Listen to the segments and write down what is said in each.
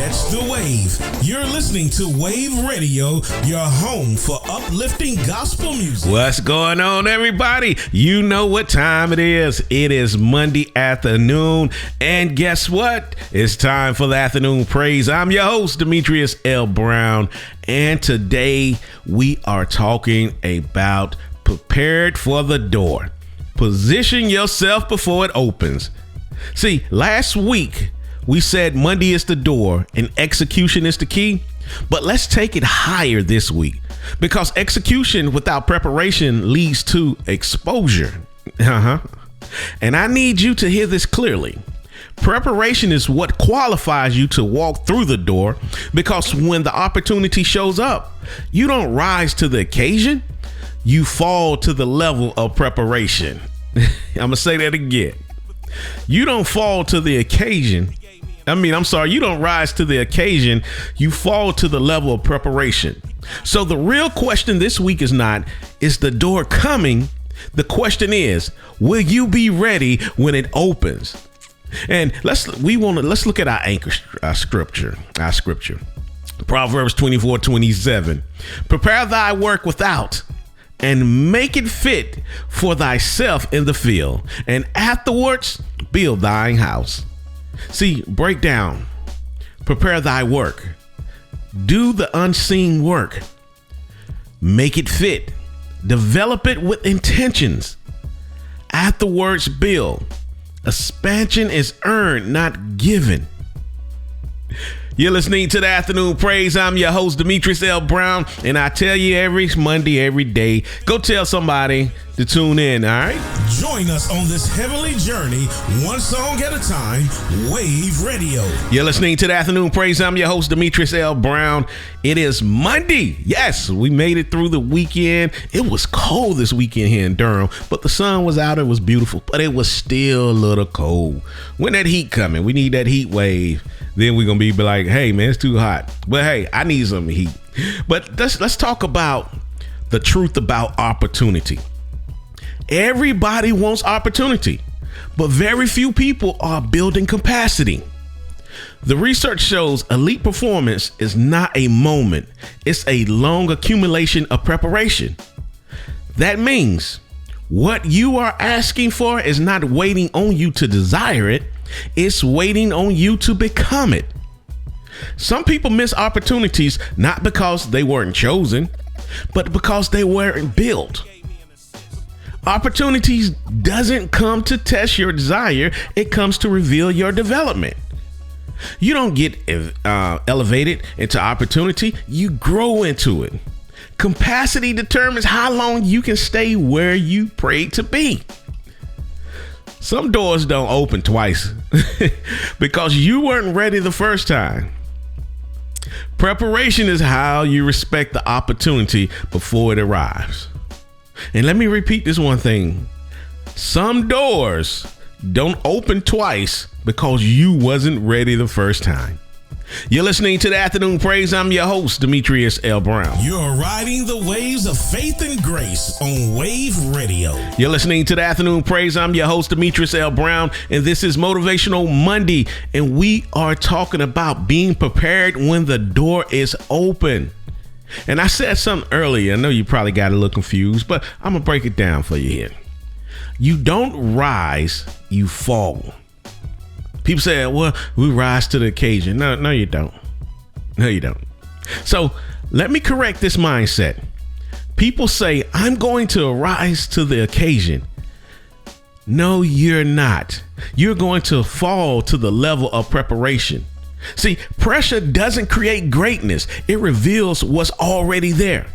Catch the wave. You're listening to Wave Radio, your home for uplifting gospel music. What's going on, everybody? You know what time it is. It is Monday afternoon. And guess what? It's time for the afternoon praise. I'm your host, Demetrius L. Brown. And today we are talking about prepared for the door. Position yourself before it opens. See, last week we said Monday is the door and execution is the key. But let's take it higher this week, because execution without preparation leads to exposure. And I need you to hear this clearly. Preparation is what qualifies you to walk through the door, because when the opportunity shows up, you don't rise to the occasion, you fall to the level of preparation. I'm going to say that again. You don't fall to the occasion. You don't rise to the occasion. You fall to the level of preparation. So the real question this week is not, is the door coming? The question is, will you be ready when it opens? And let's look at our scripture. Proverbs 24:27. Prepare thy work without, and make it fit for thyself in the field, and afterwards build thine house. See, break down. Prepare thy work. Do the unseen work. Make it fit. Develop it with intentions. Afterwards build. Expansion is earned, not given. You're listening to the Afternoon Praise. I'm your host, Demetrius L. Brown, and I tell you every Monday, every day, go tell somebody to tune in, all right? Join us on this heavenly journey, one song at a time, Wave Radio. You're listening to the Afternoon Praise. I'm your host, Demetrius L. Brown. It is Monday. Yes, we made it through the weekend. It was cold this weekend here in Durham, but the sun was out. It was beautiful, but it was still a little cold. When that heat coming, we need that heat wave. Then we're going to be like, hey, man, it's too hot. But hey, I need some heat. But let's talk about the truth about opportunity. Everybody wants opportunity, but very few people are building capacity. The research shows elite performance is not a moment. It's a long accumulation of preparation. That means what you are asking for is not waiting on you to desire it. It's waiting on you to become it. Some people miss opportunities not because they weren't chosen, but because they weren't built. Opportunities doesn't come to test your desire. It comes to reveal your development. You don't get elevated into opportunity. You grow into it. Capacity determines how long you can stay where you prayed to be. Some doors don't open twice because you weren't ready the first time. Preparation is how you respect the opportunity before it arrives. And let me repeat this one thing. Some doors don't open twice because you wasn't ready the first time. You're listening to the Afternoon Praise. I'm your host, Demetrius L. Brown. You're riding the waves of faith and grace on Wave Radio. You're listening to the Afternoon Praise. I'm your host, Demetrius L. Brown, and this is Motivational Monday, and we are talking about being prepared when the door is open. And I said something earlier. I know you probably got a little confused, but I'm going to break it down for you here. You don't rise, you fall. People say, well, we rise to the occasion. No, you don't. No, you don't. So let me correct this mindset. People say, I'm going to rise to the occasion. No, you're not. You're going to fall to the level of preparation. See, pressure doesn't create greatness. It reveals what's already there.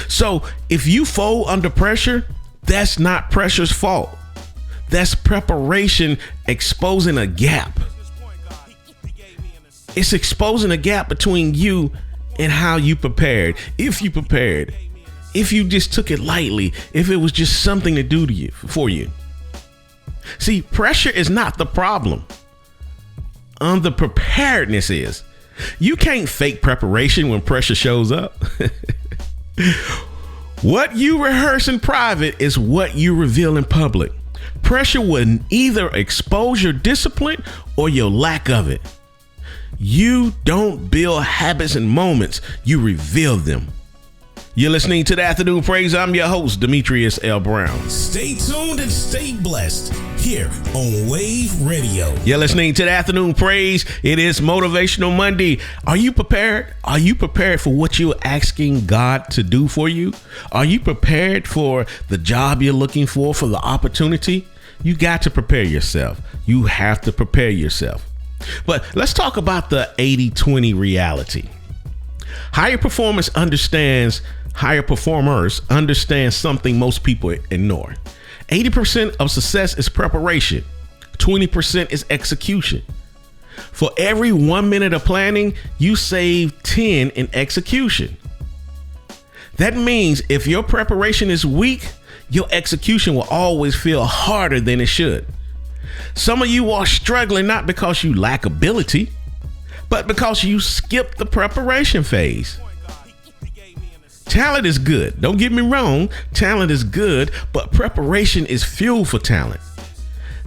So if you fold under pressure, that's not pressure's fault. That's preparation exposing a gap. It's exposing a gap between you and how you prepared. If you prepared, if you just took it lightly, if it was just something to do to you, for you. See, pressure is not the problem. The preparedness is. You can't fake preparation when pressure shows up. What you rehearse in private is what you reveal in public. Pressure will either expose your discipline or your lack of it. You don't build habits and moments, you reveal them. You're listening to the Afternoon Praise. I'm your host, Demetrius L. Brown. Stay tuned and stay blessed here on Wave Radio. You're listening to the Afternoon Praise. It is Motivational Monday. Are you prepared? Are you prepared for what you're asking God to do for you? Are you prepared for the job you're looking for the opportunity? You got to prepare yourself. You have to prepare yourself. But let's talk about the 80-20 reality. Higher performers understand something most people ignore. 80% of success is preparation. 20% is execution. For every 1 minute of planning, you save 10 in execution. That means if your preparation is weak, your execution will always feel harder than it should. Some of you are struggling not because you lack ability, but because you skipped the preparation phase. Talent is good. Don't get me wrong. Talent is good, but preparation is fuel for talent.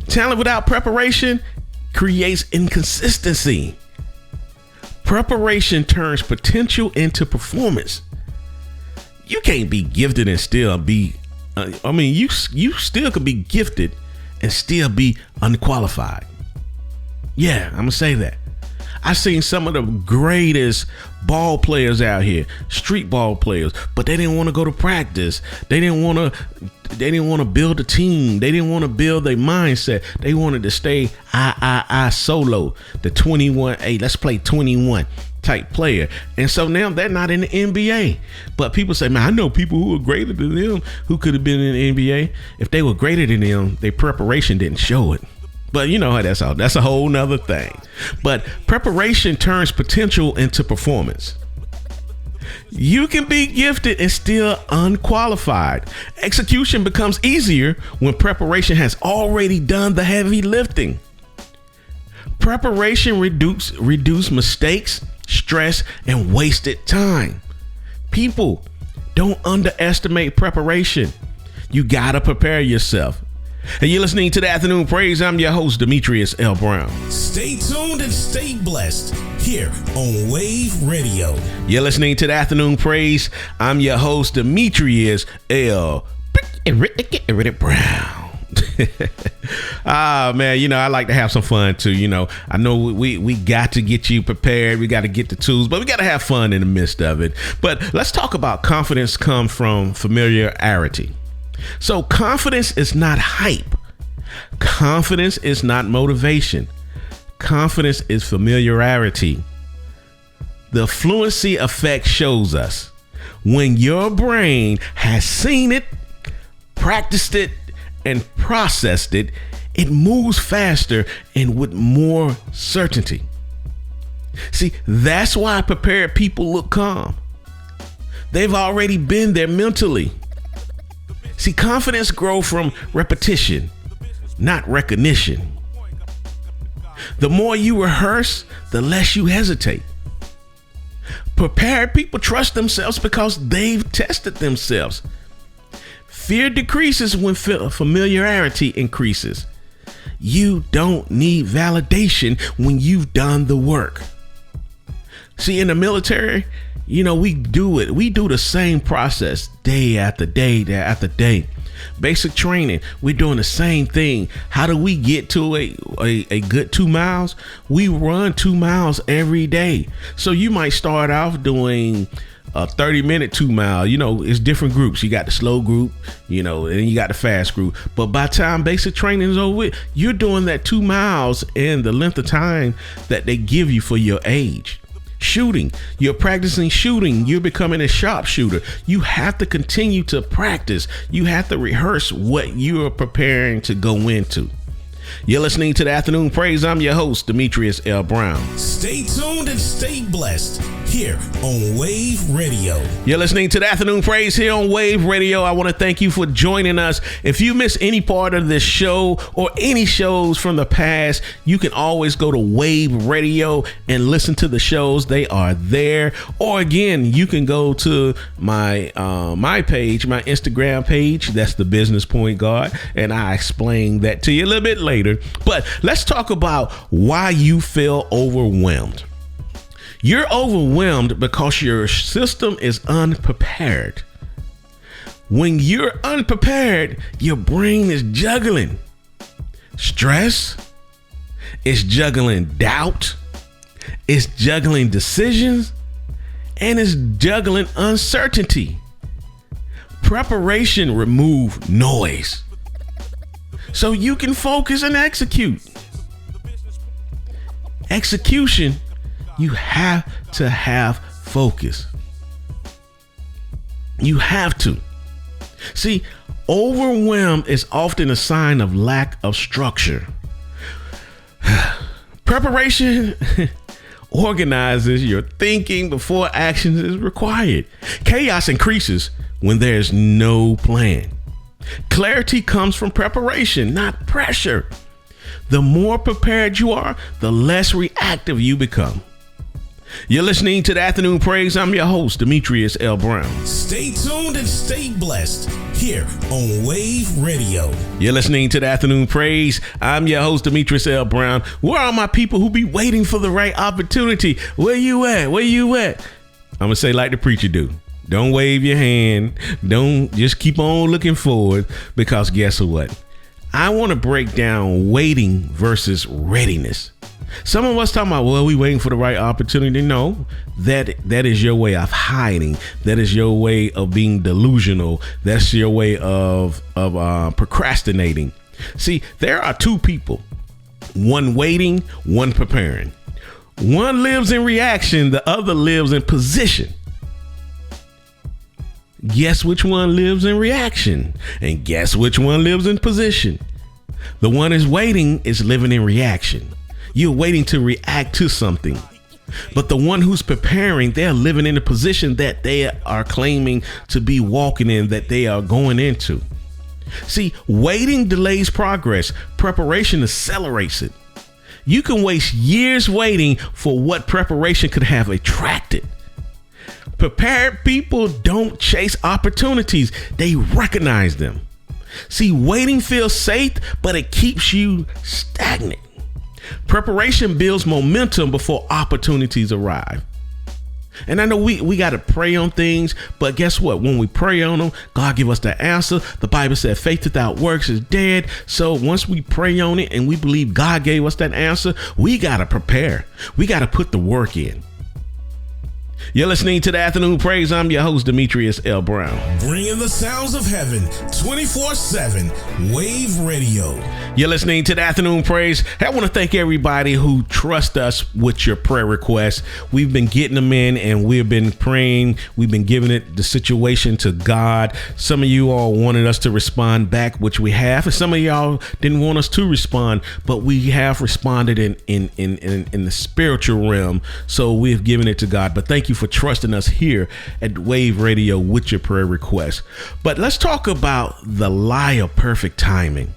Talent without preparation creates inconsistency. Preparation turns potential into performance. You can't be gifted and still be, you still could be gifted and still be unqualified. Yeah, I'm gonna say that. I've seen some of the greatest ball players out here, street ball players, but they didn't want to go to practice. They didn't want to build a team. They didn't want to build their mindset. They wanted to stay solo, the 21, hey, let's play 21 type player. And so now they're not in the NBA. But people say, man, I know people who are greater than them who could have been in the NBA. If they were greater than them, their preparation didn't show it. But you know how that's a whole nother thing. But preparation turns potential into performance. You can be gifted and still unqualified. Execution becomes easier when preparation has already done the heavy lifting. Preparation reduce mistakes, stress, and wasted time. People, don't underestimate preparation. You gotta prepare yourself. And you're listening to the Afternoon Praise. I'm your host, Demetrius L. Brown. Stay tuned and stay blessed here on Wave Radio. You're listening to the Afternoon Praise. I'm your host, Demetrius L. Brown. Man, I like to have some fun too. I know we got to get you prepared. We got to get the tools, but we got to have fun in the midst of it. But let's talk about confidence comes from familiarity. So confidence is not hype. Confidence is not motivation. Confidence is familiarity. The fluency effect shows us when your brain has seen it, practiced it, and processed it, it moves faster and with more certainty. See, that's why prepared people look calm. They've already been there mentally. See, confidence grows from repetition, not recognition. The more you rehearse, the less you hesitate. Prepared people trust themselves because they've tested themselves. Fear decreases when familiarity increases. You don't need validation when you've done the work. See, in the military, we do it. We do the same process day after day, after day. Basic training, we're doing the same thing. How do we get to a good 2 miles? We run 2 miles every day. So you might start off doing a 30-minute 2 mile. It's different groups. You got the slow group, and you got the fast group. But by the time basic training is over with, you're doing that 2 miles in the length of time that they give you for your age. Shooting, you're practicing shooting. You're becoming a sharpshooter. You have to continue to practice. You have to rehearse what you're preparing to go into. You're listening to the Afternoon Praise. I'm your host, Demetrius L. Brown. Stay tuned and stay blessed here on Wave Radio. You're listening to the Afternoon Praise here on Wave Radio. I want to thank you for joining us. If you miss any part of this show or any shows from the past, you can always go to Wave Radio and listen to the shows. They are there. Or again, you can go to my page, my Instagram page. That's the Business Point Guard, and I explain that to you a little bit later. But let's talk about why you feel overwhelmed. You're overwhelmed because your system is unprepared. When you're unprepared, your brain is juggling stress, it's juggling doubt, it's juggling decisions, and it's juggling uncertainty. Preparation removes noise so you can focus and execute. Execution, you have to have focus. You have to. See, overwhelm is often a sign of lack of structure. Preparation organizes your thinking before action is required. Chaos increases when there's no plan. Clarity comes from preparation, not pressure. The more prepared you are, the less reactive you become. You're listening to the Afternoon Praise. I'm your host, Demetrius L. Brown. Stay tuned and stay blessed here on Wave Radio. You're listening to the Afternoon Praise. I'm your host, Demetrius L. Brown. Where are my people who be waiting for the right opportunity? Where you at? Where you at? I'm going to say like the preacher do. Don't wave your hand. Don't just keep on looking forward, because guess what? I want to break down waiting versus readiness. Some of us talking about, well, we waiting for the right opportunity. No, that is your way of hiding. That is your way of being delusional. That's your way of procrastinating. See, there are two people, one waiting, one preparing. One lives in reaction, the other lives in position. Guess which one lives in reaction? And guess which one lives in position? The one is waiting is living in reaction. You're waiting to react to something. But the one who's preparing, they're living in a position that they are claiming to be walking in, that they are going into. See, waiting delays progress. Preparation accelerates it. You can waste years waiting for what preparation could have attracted. Prepared people don't chase opportunities. They recognize them. See, waiting feels safe, but it keeps you stagnant. Preparation builds momentum before opportunities arrive. And I know we got to pray on things, but guess what? When we pray on them, God give us the answer. The Bible said faith without works is dead. So once we pray on it and we believe God gave us that answer, we got to prepare. We got to put the work in. You're listening to the Afternoon Praise. I'm your host, Demetrius L. Brown. Bringing the sounds of heaven 24/7, Wave Radio. You're listening to the Afternoon Praise. I want to thank everybody who trusts us with your prayer requests. We've been getting them in and we've been praying. We've been giving the situation to God. Some of you all wanted us to respond back, which we have. And some of y'all didn't want us to respond, but we have responded in the spiritual realm. So we've given it to God. But thank you for trusting us here at Wave Radio with your prayer requests. But let's talk about the lie of perfect timing.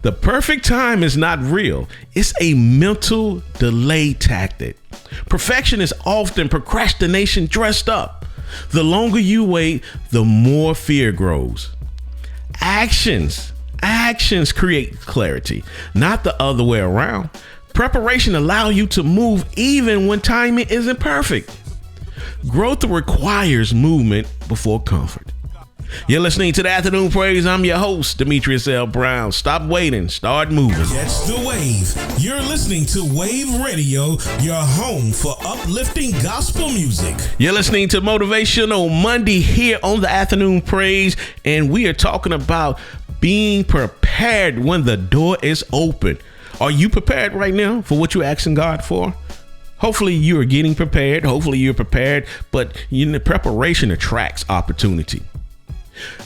The perfect time is not real. It's a mental delay tactic. Perfection is often procrastination dressed up. The longer you wait, the more fear grows. Actions create clarity, not the other way around. Preparation allows you to move even when timing isn't perfect. Growth requires movement before comfort. You're listening to the Afternoon Praise. I'm your host, Demetrius L. Brown. Stop waiting. Start moving. Catch the wave. You're listening to Wave Radio, your home for uplifting gospel music. You're listening to Motivational Monday here on the Afternoon Praise, and we are talking about being prepared when the door is open. Are you prepared right now for what you're asking God for? Hopefully you are getting prepared. Hopefully you're prepared, but preparation attracts opportunity.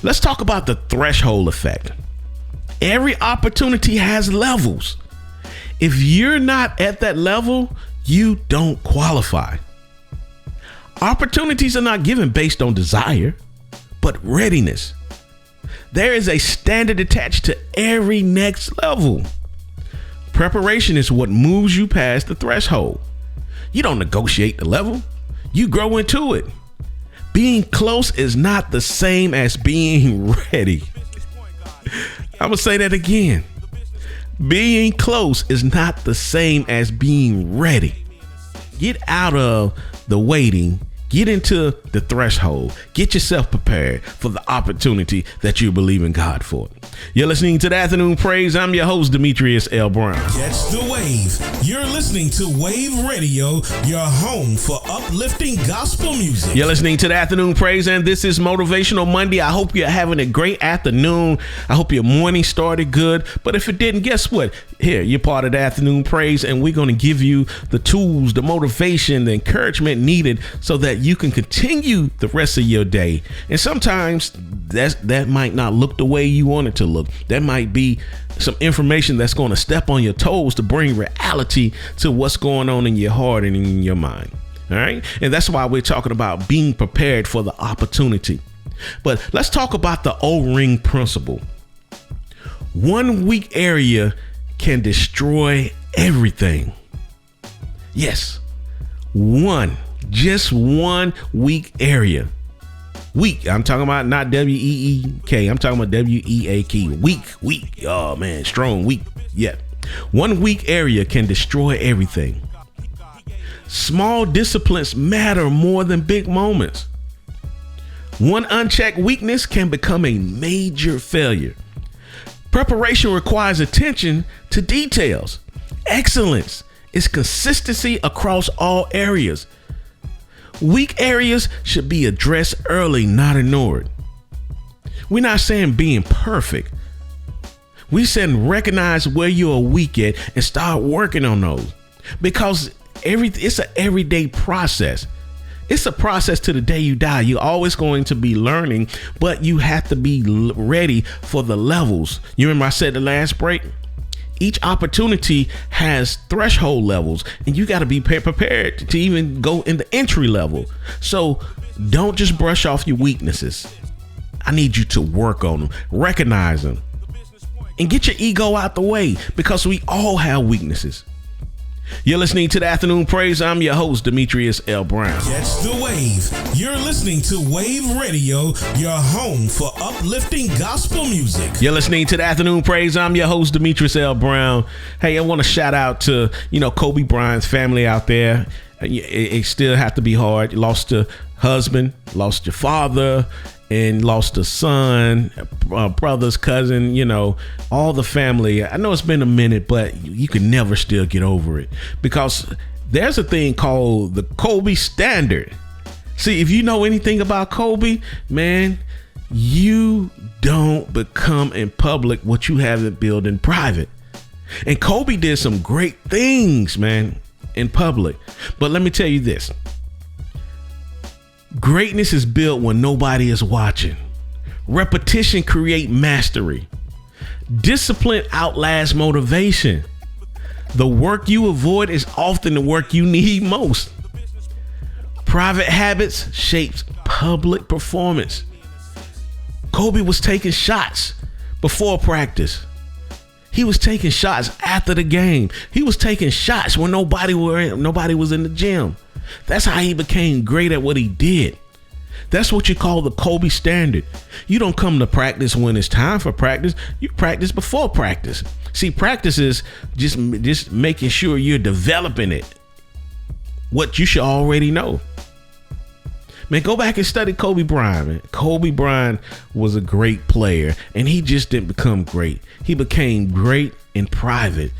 Let's talk about the threshold effect. Every opportunity has levels. If you're not at that level, you don't qualify. Opportunities are not given based on desire, but readiness. There is a standard attached to every next level. Preparation is what moves you past the threshold. You don't negotiate the level. You grow into it. Being close is not the same as being ready. I'm going to say that again. Being close is not the same as being ready. Get out of the waiting. Get into the threshold. Get yourself prepared for the opportunity that you believe in God for. You're listening to the Afternoon Praise. I'm your host, Demetrius L. Brown. Catch the wave. You're listening to Wave Radio, your home for uplifting gospel music. You're listening to the Afternoon Praise, and this is Motivational Monday. I hope you're having a great afternoon. I hope your morning started good. But if it didn't, guess what? Here, you're part of the Afternoon Praise, and we're going to give you the tools, the motivation, the encouragement needed so that you can continue the rest of your day. And sometimes that might not look the way you want it to look. That might be some information that's going to step on your toes to bring reality to what's going on in your heart and in your mind. All right. And that's why we're talking about being prepared for the opportunity. But let's talk about the O-ring principle. One weak area can destroy everything. Yes. Just one weak area. Weak. I'm talking about not W-E-E-K. I'm talking about W-E-A-K. Weak. Oh man, strong, weak. Yeah. One weak area can destroy everything. Small disciplines matter more than big moments. One unchecked weakness can become a major failure. Preparation requires attention to details. Excellence is consistency across all areas. Weak areas should be addressed early, not ignored. We're not saying being perfect. We saying recognize where you are weak at and start working on those, because it's an everyday process. It's a process to the day you die. You're always going to be learning, but you have to be ready for the levels. You remember I said the last break? Each opportunity has threshold levels, and you got to be prepared to even go in the entry level. So don't just brush off your weaknesses. I need you to work on them, recognize them, and get your ego out the way, because we all have weaknesses. You're listening to the Afternoon Praise. I'm your host, Demetrius L. Brown. Catch the wave. You're listening to Wave Radio, your home for uplifting gospel music. You're listening to the Afternoon Praise. I'm your host, Demetrius L. Brown. Hey, I want to shout out to, Kobe Bryant's family out there. It still have to be hard. You lost a husband, lost your father, and lost a son, brothers, cousin, all the family. I know it's been a minute, but you can never still get over it, because there's a thing called the Kobe standard. See, if you know anything about Kobe, man, you don't become in public what you haven't built in private. And Kobe did some great things, man, in public. But let me tell you this. Greatness is built when nobody is watching. Repetition creates mastery. Discipline outlasts motivation. The work you avoid is often the work you need most. Private habits shapes public performance. Kobe was taking shots before practice. He was taking shots after the game. He was taking shots when nobody was in the gym. That's how he became great at what he did. That's what you call the Kobe standard. You don't come to practice when it's time for practice. You practice before practice. See, practice is just making sure you're developing it, what you should already know. Man, go back and study Kobe Bryant. Man. Kobe Bryant was a great player, and he just didn't become great. He became great in private,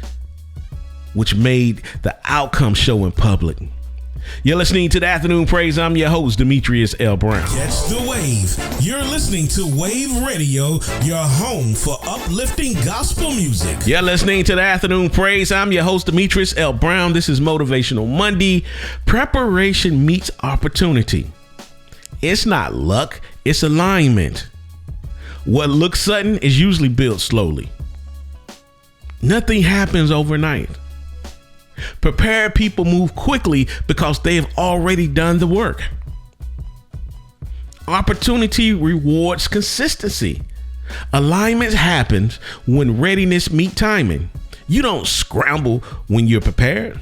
which made the outcome show in public. You're listening to the Afternoon Praise. I'm your host, Demetrius L. Brown. Catch the wave. You're listening to Wave Radio, your home for uplifting gospel music. You're listening to the Afternoon Praise. I'm your host, Demetrius L. Brown. This is Motivational Monday. Preparation meets opportunity. It's not luck, it's alignment. What looks sudden is usually built slowly. Nothing happens overnight. Prepared people move quickly because they've already done the work. Opportunity rewards consistency. Alignment happens when readiness meets timing. You don't scramble when you're prepared.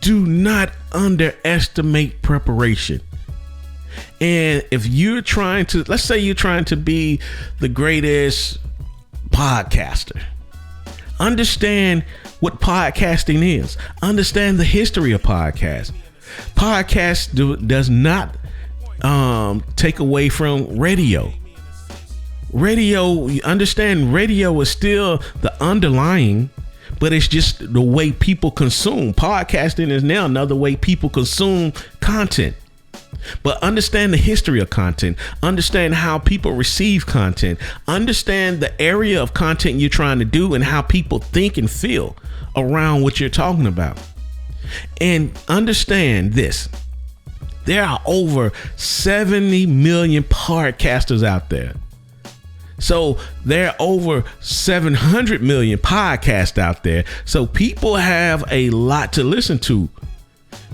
Do not underestimate preparation. And if you're trying to, let's say you're trying to be the greatest podcaster. Understand what podcasting is. Understand the history of podcasts. Podcast does not take away from radio. You understand radio is still the underlying, but it's just the way people consume. Podcasting is now another way people consume content. But understand the history of content. Understand how people receive content. Understand the area of content you're trying to do and how people think and feel around what you're talking about. And understand this. There are over 70 million podcasters out there. So there are over 700 million podcasts out there. So people have a lot to listen to.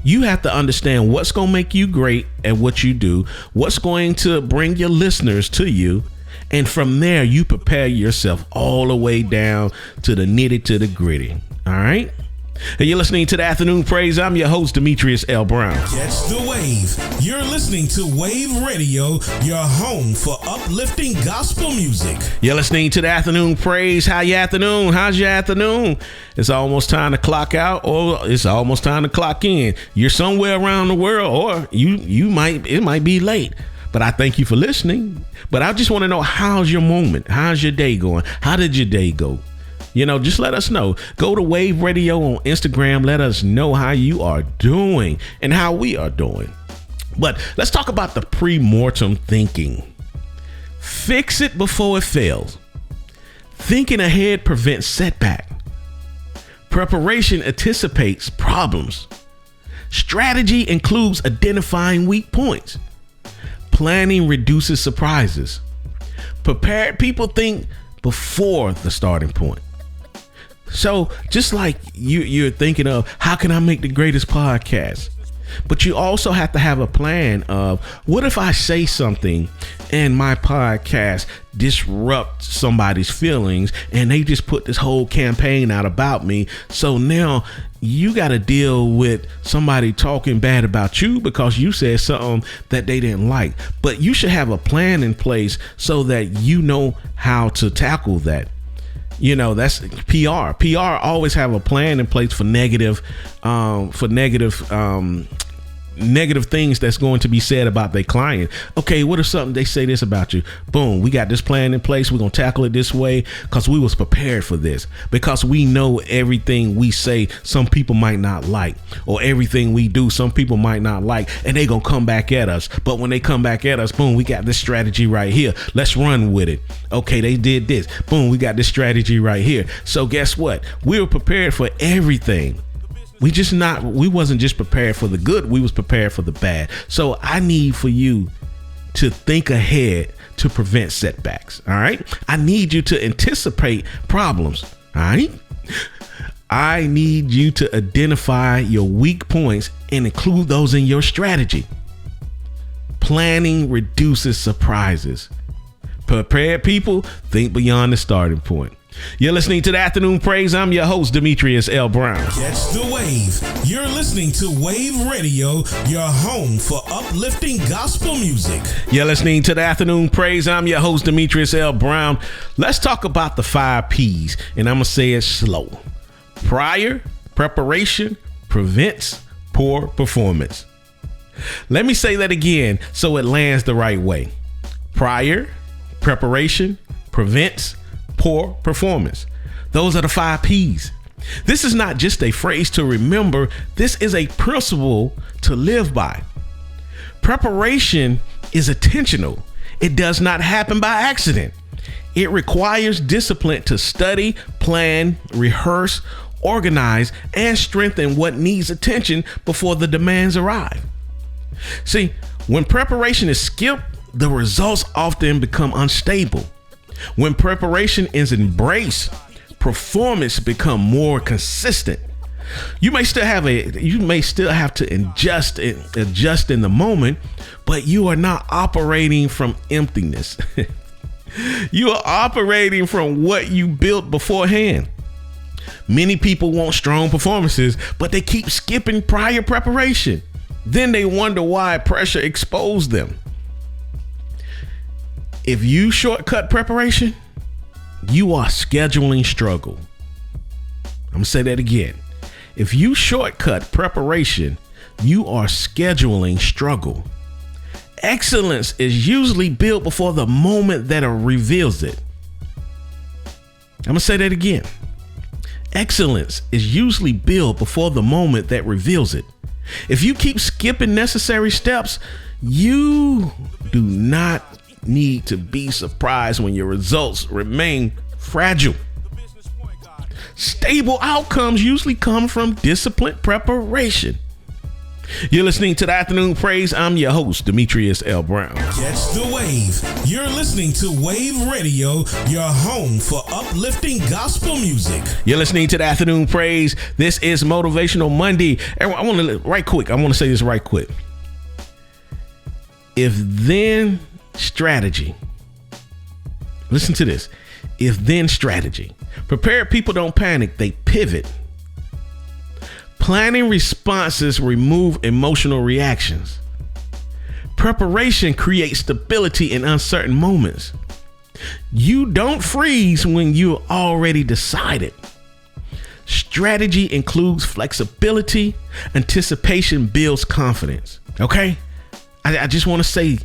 You have to understand what's going to make you great at what you do, what's going to bring your listeners to you. And from there, you prepare yourself all the way down to the nitty to the gritty. All right. And you're listening to the Afternoon Praise. I'm your host, Demetrius L. Brown. Catch the wave. You're listening to Wave Radio, your home for uplifting gospel music. You're listening to the Afternoon Praise. How's your afternoon? It's almost time to clock out, or it's almost time to clock in. You're somewhere around the world, or it might be late. But I thank you for listening. But I just want to know, how's your moment? How's your day going? How did your day go? Just let us know. Go to Wave Radio on Instagram. Let us know how you are doing and how we are doing. But let's talk about the pre-mortem thinking. Fix it before it fails. Thinking ahead prevents setback. Preparation anticipates problems. Strategy includes identifying weak points. Planning reduces surprises. Prepared people think before the starting point. So just like you're thinking of, how can I make the greatest podcast? But you also have to have a plan of, what if I say something and my podcast disrupt somebody's feelings and they just put this whole campaign out about me? So now you got to deal with somebody talking bad about you because you said something that they didn't like. But you should have a plan in place so that you know how to tackle that. That's PR. PR always have a plan in place for negative things that's going to be said about their client. Okay, what if something they say this about you? Boom, we got this plan in place. We're going to tackle it this way because we was prepared for this, because we know everything we say some people might not like, or everything we do some people might not like, and they going to come back at us. But when they come back at us, boom, we got this strategy right here. Let's run with it. Okay, they did this. Boom, we got this strategy right here. So guess what? We were prepared for everything. We wasn't just prepared for the good, we was prepared for the bad. So I need for you to think ahead to prevent setbacks. All right. I need you to anticipate problems. All right. I need you to identify your weak points and include those in your strategy. Planning reduces surprises. Prepared people think beyond the starting point. You're listening to the Afternoon Praise. I'm your host, Demetrius L. Brown. Catch the wave. You're listening to Wave Radio, your home for uplifting gospel music. You're listening to the Afternoon Praise. I'm your host, Demetrius L. Brown. Let's talk about the 5 P's, and I'm going to say it slow. Preparation prevents poor performance. Let me say that again so it lands the right way. Preparation prevents poor performance. Those are the 5 P's. This is not just a phrase to remember. This is a principle to live by. Preparation is intentional. It does not happen by accident. It requires discipline to study, plan, rehearse, organize, and strengthen what needs attention before the demands arrive. See, when preparation is skipped, the results often become unstable. When preparation is embraced, performance become more consistent. You may still have to adjust in the moment, but you are not operating from emptiness. You are operating from what you built beforehand. Many people want strong performances, but they keep skipping prior preparation. Then they wonder why pressure exposed them. If you shortcut preparation, you are scheduling struggle. I'm going to say that again. If you shortcut preparation, you are scheduling struggle. Excellence is usually built before the moment that reveals it. I'm going to say that again. Excellence is usually built before the moment that reveals it. If you keep skipping necessary steps, you do not need to be surprised when your results remain fragile. Stable outcomes usually come from disciplined preparation. You're listening to the Afternoon Praise. I'm your host, Demetrius L. Brown. Catch the wave. You're listening to Wave Radio, your home for uplifting gospel music. You're listening to the Afternoon Praise. This is Motivational Monday. I want to say this right quick. If then strategy. Listen to this. If then strategy. Prepared people don't panic, they pivot. Planning responses remove emotional reactions. Preparation creates stability in uncertain moments. You don't freeze when you're already decided. Strategy includes flexibility. Anticipation builds confidence. Okay? I just want to say,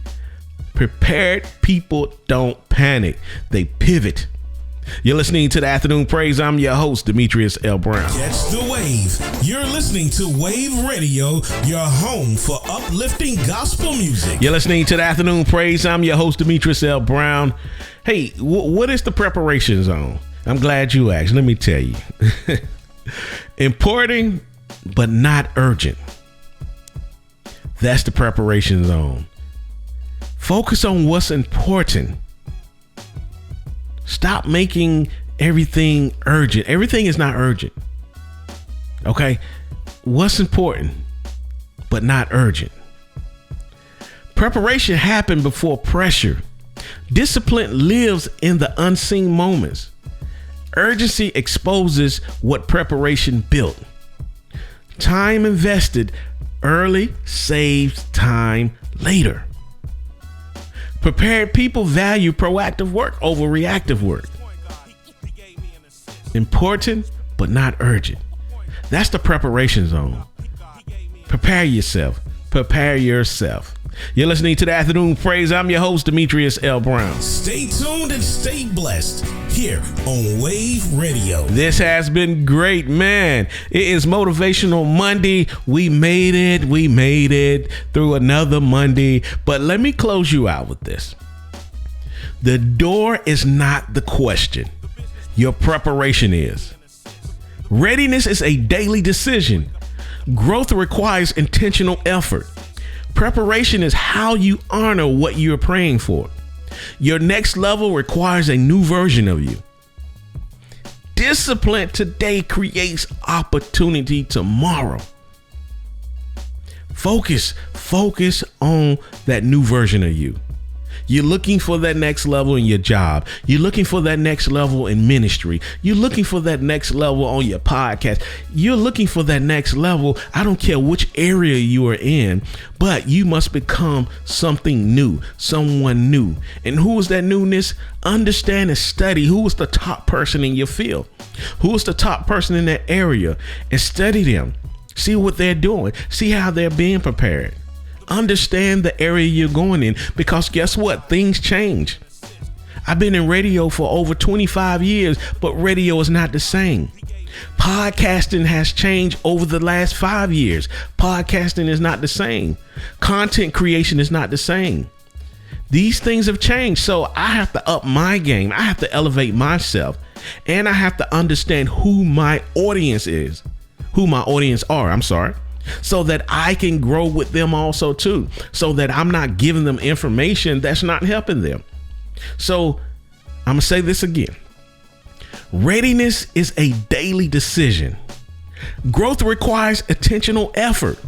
prepared people don't panic. They pivot. You're listening to the Afternoon Praise. I'm your host, Demetrius L. Brown. Catch the wave. You're listening to Wave Radio, your home for uplifting gospel music. You're listening to the Afternoon Praise. I'm your host, Demetrius L. Brown. Hey, what is the preparation zone? I'm glad you asked. Let me tell you. Important, but not urgent. That's the preparation zone. Focus on what's important. Stop making everything urgent. Everything is not urgent. Okay? What's important, but not urgent. Preparation happened before pressure. Discipline lives in the unseen moments. Urgency exposes what preparation built. Time invested early saves time later. Prepared people value proactive work over reactive work. Important, but not urgent. That's the preparation zone. Prepare yourself. Prepare yourself. You're listening to the Afternoon Praise. I'm your host, Demetrius L. Brown. Stay tuned and stay blessed here on Wave Radio. This has been great, man. It is Motivational Monday. We made it. We made it through another Monday. But let me close you out with this. The door is not the question. Your preparation is. Readiness is a daily decision. Growth requires intentional effort. Preparation is how you honor what you're praying for. Your next level requires a new version of you. Discipline today creates opportunity tomorrow. Focus on that new version of you. You're looking for that next level in your job. You're looking for that next level in ministry. You're looking for that next level on your podcast. You're looking for that next level. I don't care which area you are in, but you must become something new, someone new. And who is that newness? Understand and study who is the top person in your field. Who is the top person in that area, and study them. See what they're doing. See how they're being prepared. Understand the area you're going in, because guess what? Things change. I've been in radio for over 25 years, but radio is not the same. Podcasting has changed over the last 5 years. Podcasting is not the same. Content creation is not the same. These things have changed. So I have to up my game. I have to elevate myself, and I have to understand who my audience is, who my audience are. So that I can grow with them also too, so that I'm not giving them information that's not helping them. So I'm gonna say this again. Readiness is a daily decision. Growth requires intentional effort.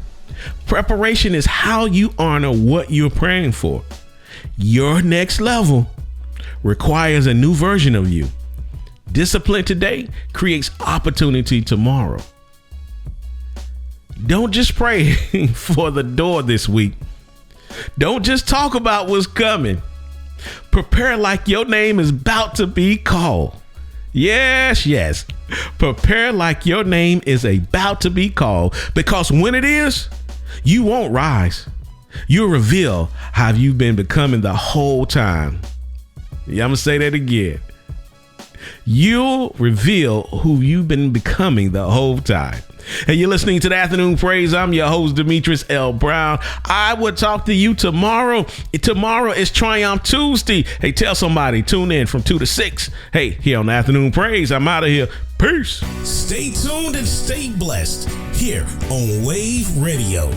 Preparation is how you honor what you're praying for. Your next level requires a new version of you. Discipline today creates opportunity tomorrow. Don't just pray for the door this week. Don't just talk about what's coming. Prepare like your name is about to be called. Yes, yes. Prepare like your name is about to be called, because when it is, you won't rise. You'll reveal how you've been becoming the whole time. Yeah, I'm going to say that again. You'll reveal who you've been becoming the whole time. Hey, you're listening to the Afternoon Praise. I'm your host, Demetrius L. Brown. I will talk to you tomorrow. Tomorrow is Triumph Tuesday. Hey, tell somebody, tune in from 2 to 6. Hey, here on the Afternoon Praise. I'm out of here. Peace. Stay tuned and stay blessed here on Wave Radio.